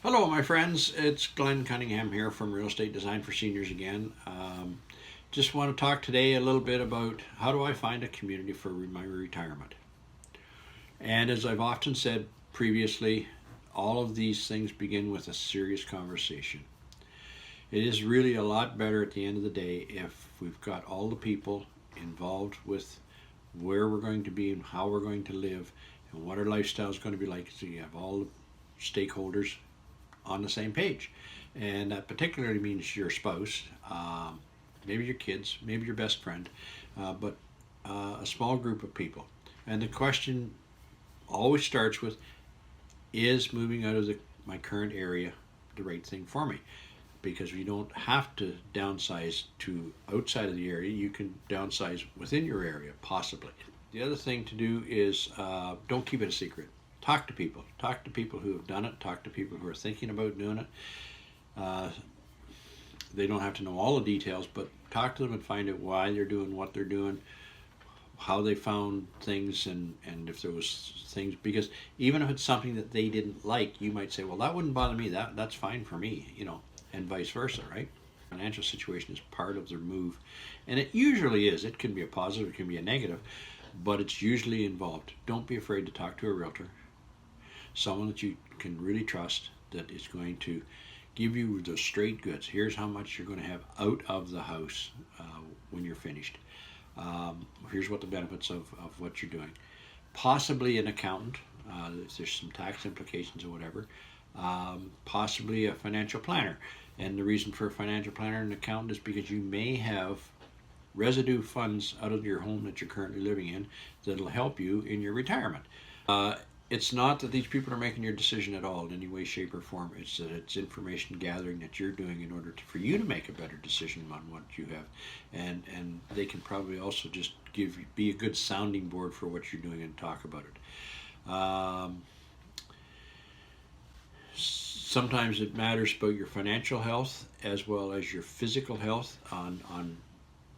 Hello, my friends. It's Glenn Cunningham here from Real Estate Design for Seniors again. Just want to talk today a little bit about how do I find a community for my retirement. And as I've often said previously, all of these things begin with a serious conversation. It is really a lot better at the end of the day if we've got all the people involved with where we're going to be and how we're going to live and what our lifestyle is going to be like. So you have all the stakeholders on the same page. And that particularly means your spouse, maybe your kids, maybe your best friend, but a small group of people. And the question always starts with, is moving out of my current area the right thing for me? Because you don't have to downsize to outside of the area. You can downsize within your area, possibly. The other thing to do is don't keep it a secret. Talk to people. Talk to people who have done it. Talk to people who are thinking about doing it. Uh, they don't have to know all the details, but talk to them and find out why they're doing what they're doing, how they found things, and if there was things. Because even if it's something that they didn't like, you might say, well, that wouldn't bother me. That's fine for me, and vice versa, right? Financial situation is part of their move, and it usually is. It can be a positive, it can be a negative, but it's usually involved. Don't be afraid to talk to a realtor, someone that you can really trust, that is going to give you the straight goods. Here's how much you're going to have out of the house when you're finished. Here's what the benefits of what you're doing. Possibly an accountant, if there's some tax implications or whatever. Possibly a financial planner. And the reason for a financial planner and accountant is because you may have residue funds out of your home that you're currently living in that'll help you in your retirement. It's not that these people are making your decision at all in any way, shape, or form. It's that it's information gathering that you're doing in order for you to make a better decision on what you have, and they can probably also just be a good sounding board for what you're doing and talk about it. Sometimes it matters about your financial health as well as your physical health on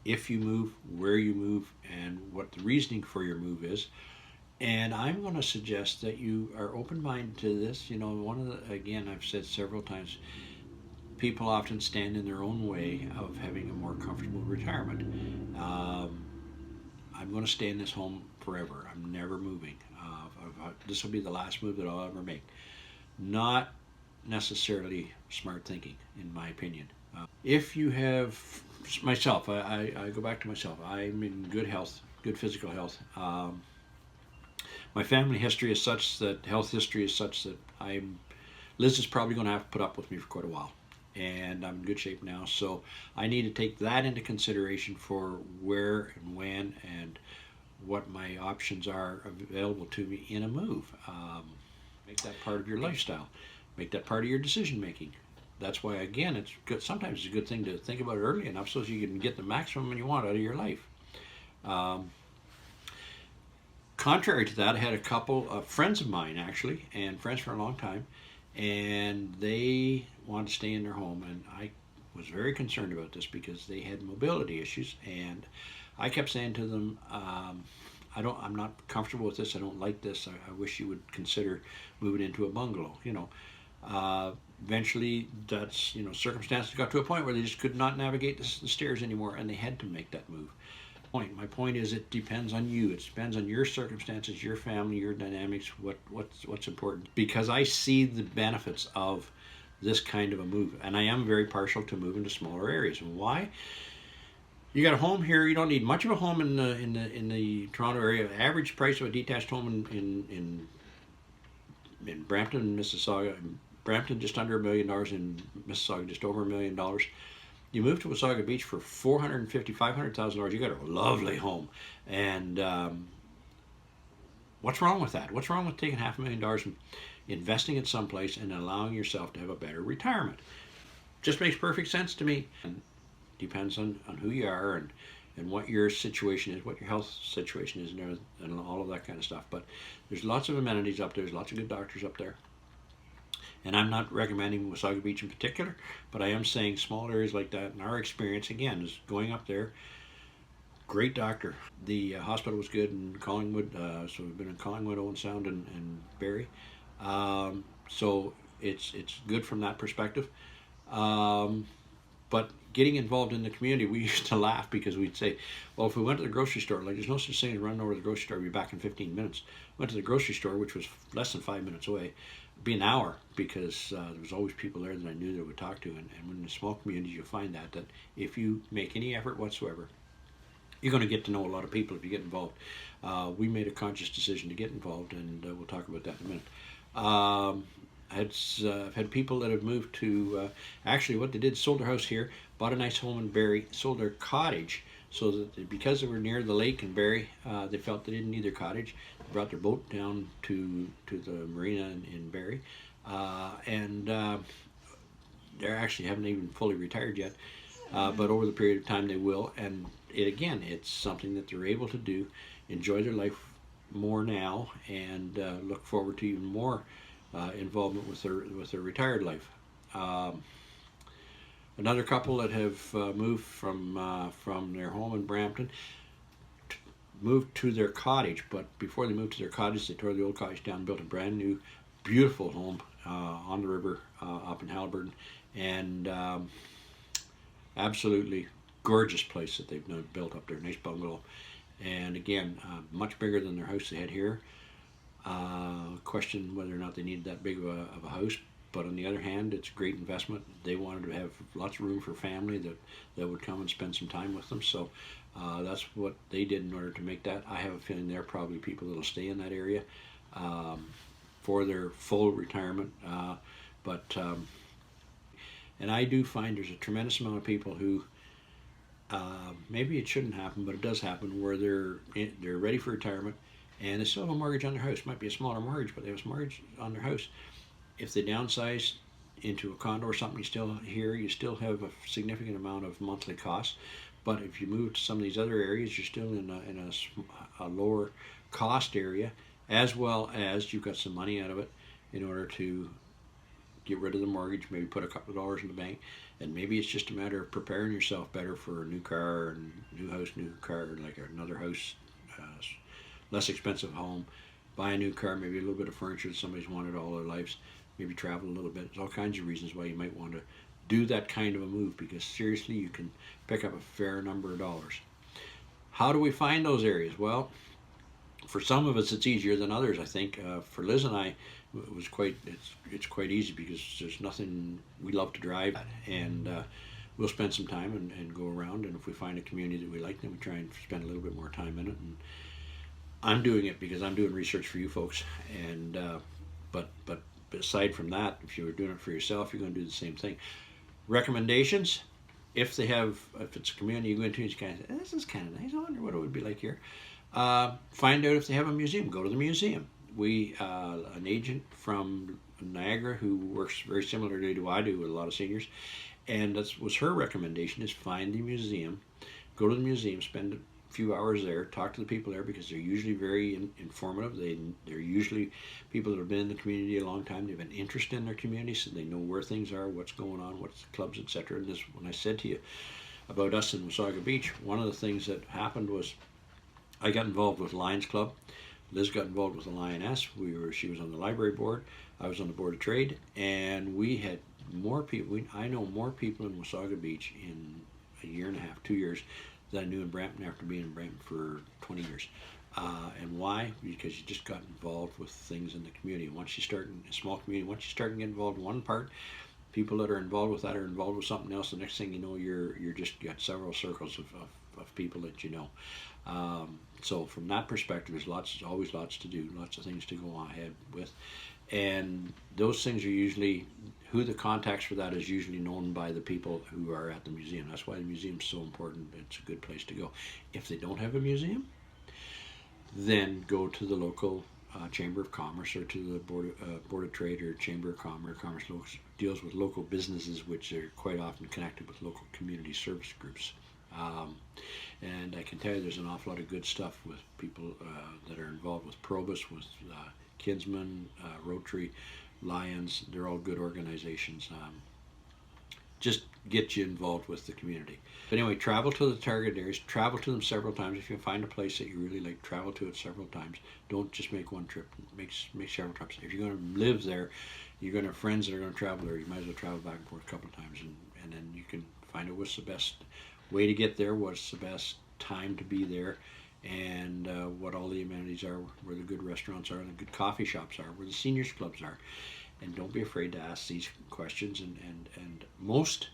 if you move, where you move, and what the reasoning for your move is. And I'm going to suggest that you are open-minded to this. Again, I've said several times, people often stand in their own way of having a more comfortable retirement. I'm going to stay in this home forever. I'm never moving. This will be the last move that I'll ever make. Not necessarily smart thinking, in my opinion. If you have myself, I go back to myself. I'm in good health, good physical health. My family history is such that health history is such that Liz is probably going to have to put up with me for quite a while, and I'm in good shape now. So I need to take that into consideration for where and when and what my options are available to me in a move. Make that part of your lifestyle. Make that part of your decision making. That's why, again, it's good. Sometimes it's a good thing to think about it early enough so you can get the maximum you want out of your life. Contrary to that, I had a couple of friends of mine, actually, and friends for a long time, and they wanted to stay in their home, and I was very concerned about this because they had mobility issues, and I kept saying to them, I'm not comfortable with this. I don't like this. I wish you would consider moving into a bungalow. Eventually, circumstances got to a point where they just could not navigate the stairs anymore, and they had to make that move. My point is, it depends on you. It depends on your circumstances, your family, your dynamics, what's important. Because I see the benefits of this kind of a move, and I am very partial to moving to smaller areas. Why? You got a home here. You don't need much of a home in the Toronto area. Average price of a detached home in Brampton, Mississauga. Brampton just under $1 million. In Mississauga just over $1 million. You move to Wasaga Beach for $450,000, $500,000. You got a lovely home, and what's wrong with that? What's wrong with taking $500,000 and investing it someplace and allowing yourself to have a better retirement? Just makes perfect sense to me. And depends on who you are and what your situation is, what your health situation is, and all of that kind of stuff. But there's lots of amenities up there. There's lots of good doctors up there. And I'm not recommending Wasaga Beach in particular, but I am saying small areas like that, in our experience, again, is going up there. Great doctor. The hospital was good in Collingwood, so we've been in Collingwood, Owen Sound, and Barrie. So it's good from that perspective. But getting involved in the community, we used to laugh because we'd say, well, if we went to the grocery store, like there's no such thing as running over to the grocery store, we'll be back in 15 minutes. Went to the grocery store, which was less than 5 minutes away, it'd be an hour, because there was always people there that I knew that I would talk to. And when in a small community, you find that if you make any effort whatsoever, you're going to get to know a lot of people if you get involved. We made a conscious decision to get involved, and we'll talk about that in a minute. I've had people that have moved to, actually what they did, sold their house here, bought a nice home in Barrie, sold their cottage, so that because they were near the lake in Barrie, they felt they didn't need their cottage. They brought their boat down to the marina in Barrie, and they actually haven't even fully retired yet, but over the period of time they will. And it's something that they're able to do, enjoy their life more now, and look forward to even more involvement with their retired life. Another couple that have moved from their home in Brampton, moved to their cottage, but before they moved to their cottage, they tore the old cottage down, built a brand new, beautiful home on the river up in Haliburton, and absolutely gorgeous place that they've now built up there, nice bungalow, and again, much bigger than their house they had here. Question whether or not they needed that big of a house, but on the other hand, it's a great investment. They wanted to have lots of room for family that would come and spend some time with them, so that's what they did in order to make that. I have a feeling there are probably people that'll stay in that area for their full retirement, and I do find there's a tremendous amount of people who maybe it shouldn't happen, but it does happen, where they're ready for retirement and they still have a mortgage on their house. It might be a smaller mortgage, but they have a mortgage on their house. If they downsize into a condo or something, you still have a significant amount of monthly costs. But if you move to some of these other areas, you're still in a lower cost area, as well as you've got some money out of it in order to get rid of the mortgage, maybe put a couple of dollars in the bank, and maybe it's just a matter of preparing yourself better for a new car, and new house, new car, like another house, less expensive home, buy a new car, maybe a little bit of furniture that somebody's wanted all their lives, maybe travel a little bit. There's all kinds of reasons why you might want to do that kind of a move, because seriously, you can pick up a fair number of dollars. How do we find those areas? Well, for some of us it's easier than others, I think. For Liz and I, it's quite easy, because there's nothing, we love to drive, and we'll spend some time and go around, and if we find a community that we like, then we try and spend a little bit more time in it. And I'm doing it because I'm doing research for you folks, and but aside from that, if you were doing it for yourself, you're going to do the same thing. Recommendations: if it's a community you go into, you kind of say, this is kind of nice, I wonder what it would be like here. Find out if they have a museum. Go to the museum. An agent from Niagara who works very similarly to I do with a lot of seniors, and that was her recommendation, is find the museum, go to the museum, spend a few hours there, talk to the people there, because they're usually very informative. They're usually people that have been in the community a long time. They have an interest in their community, so they know where things are, what's going on, what's the clubs, etc. And this, when I said to you about us in Wasaga Beach, one of the things that happened was I got involved with Lions Club. Liz got involved with the Lioness. She was on the library board. I was on the board of trade, and we had more people. I know more people in Wasaga Beach in a year and a half, 2 years, than I knew in Brampton after being in Brampton for 20 years. And why? Because you just got involved with things in the community. Once you start in a small community, once you start to get involved in one part, people that are involved with that are involved with something else. The next thing you know, you're just got several circles of people that you know. So from that perspective, there's always lots to do, lots of things to go ahead with. And those things are usually, who the contacts for that is usually known by the people who are at the museum. That's why the museum's so important. It's a good place to go. If they don't have a museum, then go to the local Chamber of Commerce, or to the Board of Trade, or Chamber of Commerce. Commerce deals with local businesses, which are quite often connected with local community service groups. And I can tell you there's an awful lot of good stuff with people that are involved with Probus, with Kinsman, Rotary, Lions. They're all good organizations. Just get you involved with the community. But anyway, travel to the target areas. Travel to them several times. If you find a place that you really like, travel to it several times. Don't just make one trip. Make several trips. If you're going to live there, You're going to have friends that are going to travel there. You might as well travel back and forth a couple of times, and then you can find out what's the best way to get there, what's the best time to be there, and what all the amenities are, where the good restaurants are, and the good coffee shops are, where the seniors clubs are. And don't be afraid to ask these questions. And most,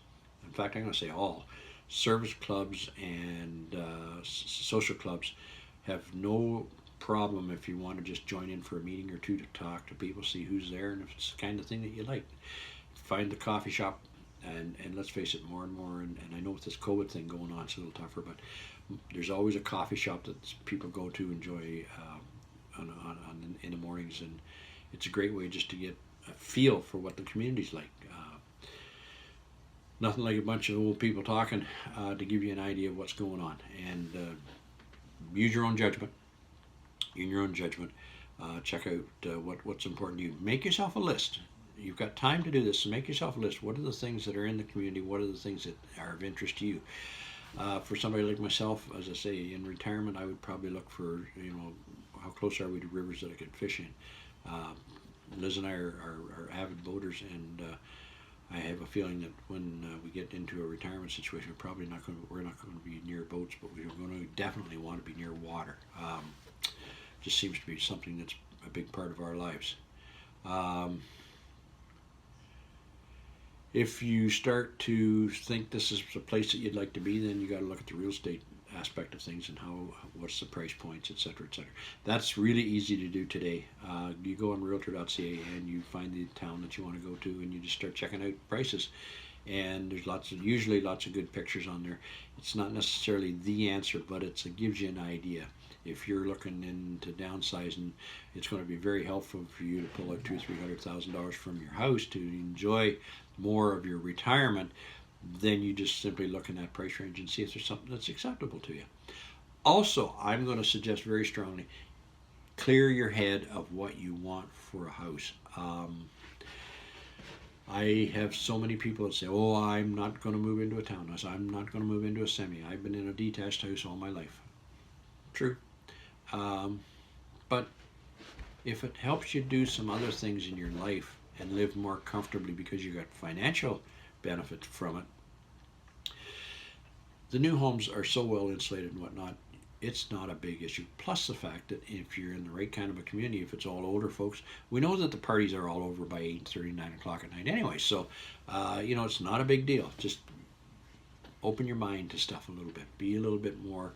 in fact, I'm going to say all, service clubs and social clubs have no problem if you want to just join in for a meeting or two to talk to people, see who's there, and if it's the kind of thing that you like. Find the coffee shop, and let's face it, more and more, and I know with this COVID thing going on, it's a little tougher, but there's always a coffee shop that people go to enjoy in the mornings, and it's a great way just to get a feel for what the community's like. Nothing like a bunch of old people talking to give you an idea of what's going on, and use your own judgment. In your own judgment, check out what's important to you. Make yourself a list. You've got time to do this, so make yourself a list. What are the things that are in the community? What are the things that are of interest to you? For somebody like myself, as I say, in retirement, I would probably look for, how close are we to rivers that I could fish in. Liz and I are avid boaters, and I have a feeling that when we get into a retirement situation, we're not going to be near boats, but we're going to definitely want to be near water. Just seems to be something that's a big part of our lives. If you start to think this is a place that you'd like to be, then you got to look at the real estate aspect of things and what's the price points, etc., etc. That's really easy to do today. You go on realtor.ca and you find the town that you want to go to, and you just start checking out prices. And there's usually lots of good pictures on there. It's not necessarily the answer, but it gives you an idea. If you're looking into downsizing, it's going to be very helpful for you to pull out $200,000-$300,000 from your house to enjoy more of your retirement. Then you just simply look in that price range and see if there's something that's acceptable to you. Also, I'm going to suggest very strongly, clear your head of what you want for a house. I have so many people that say, oh, I'm not going to move into a townhouse. I'm not going to move into a semi. I've been in a detached house all my life. True. But if it helps you do some other things in your life and live more comfortably because you got financial benefit from it, the new homes are so well insulated and whatnot, it's not a big issue. Plus the fact that if you're in the right kind of a community, if it's all older folks, we know that the parties are all over by 8:30, 9 o'clock at night anyway, so it's not a big deal. Just open your mind to stuff a little bit. Be a little bit more,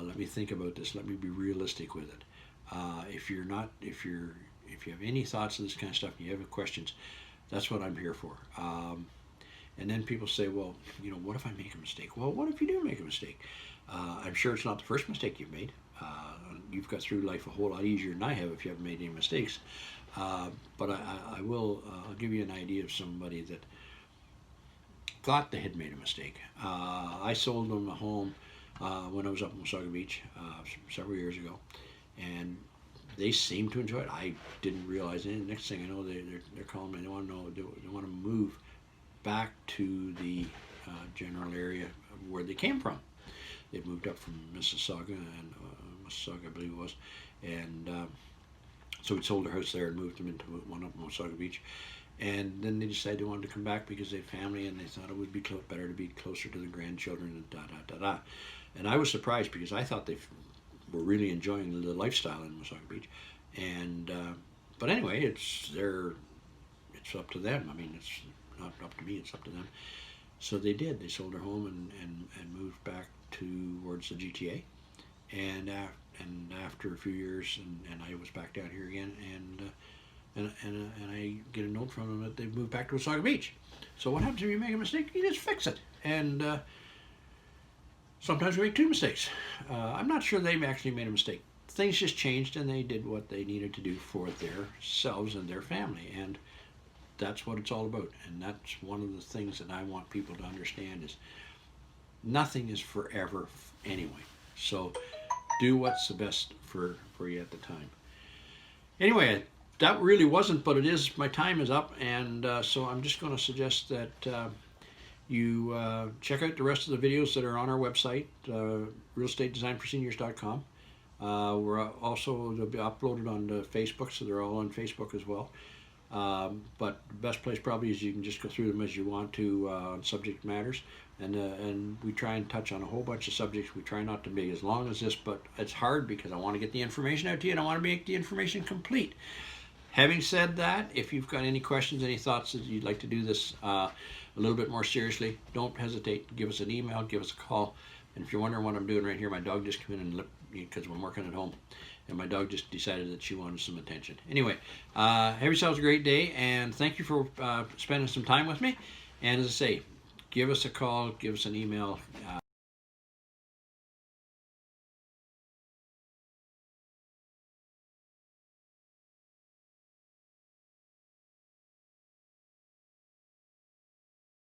let me think about this, let me be realistic with it. If you have any thoughts of this kind of stuff and you have questions, that's what I'm here for. And then people say, well, what if I make a mistake? Well, what if you do make a mistake? I'm sure it's not the first mistake you've made. You've got through life a whole lot easier than I have if you haven't made any mistakes. But I'll give you an idea of somebody that thought they had made a mistake. I sold them a home when I was up in Wasaga Beach several years ago, and they seemed to enjoy it. I didn't realize it. Next thing I know, they're calling me. They want to move back to the general area where they came from. They moved up from Mississauga, I believe it was, and so we sold their house there and moved them into one up in Wasaga Beach. And then they decided they wanted to come back because they had family and they thought it would be better to be closer to the grandchildren and . And I was surprised because I thought they were really enjoying the lifestyle in Wasaga Beach. And but anyway, it's up to them. I mean, it's not up to me, it's up to them. So they did. They sold their home and moved back towards the GTA. And after a few years, and I was back down here again, and I get a note from them that they've moved back to Wasaga Beach. So what happens if you make a mistake? You just fix it. And sometimes we make two mistakes. I'm not sure they've actually made a mistake. Things just changed, and they did what they needed to do for themselves and their family. And that's what it's all about. And that's one of the things that I want people to understand is nothing is forever anyway. So do what's the best for you at the time. Anyway, that really wasn't, but it is. My time is up, and so I'm just going to suggest that you check out the rest of the videos that are on our website, realestatedesignforseniors.com. We're also, they'll be uploaded on Facebook, so they're all on Facebook as well. But the best place probably is you can just go through them as you want to on subject matters. And we try and touch on a whole bunch of subjects. We try not to be as long as this, but it's hard because I want to get the information out to you and I want to make the information complete. Having said that, if you've got any questions, any thoughts that you'd like to do this a little bit more seriously, don't hesitate. Give us an email, give us a call. And if you're wondering what I'm doing right here, my dog just came in and because I'm working at home, and my dog just decided that she wanted some attention. Anyway, have yourselves a great day, and thank you for spending some time with me. And as I say, give us a call, give us an email.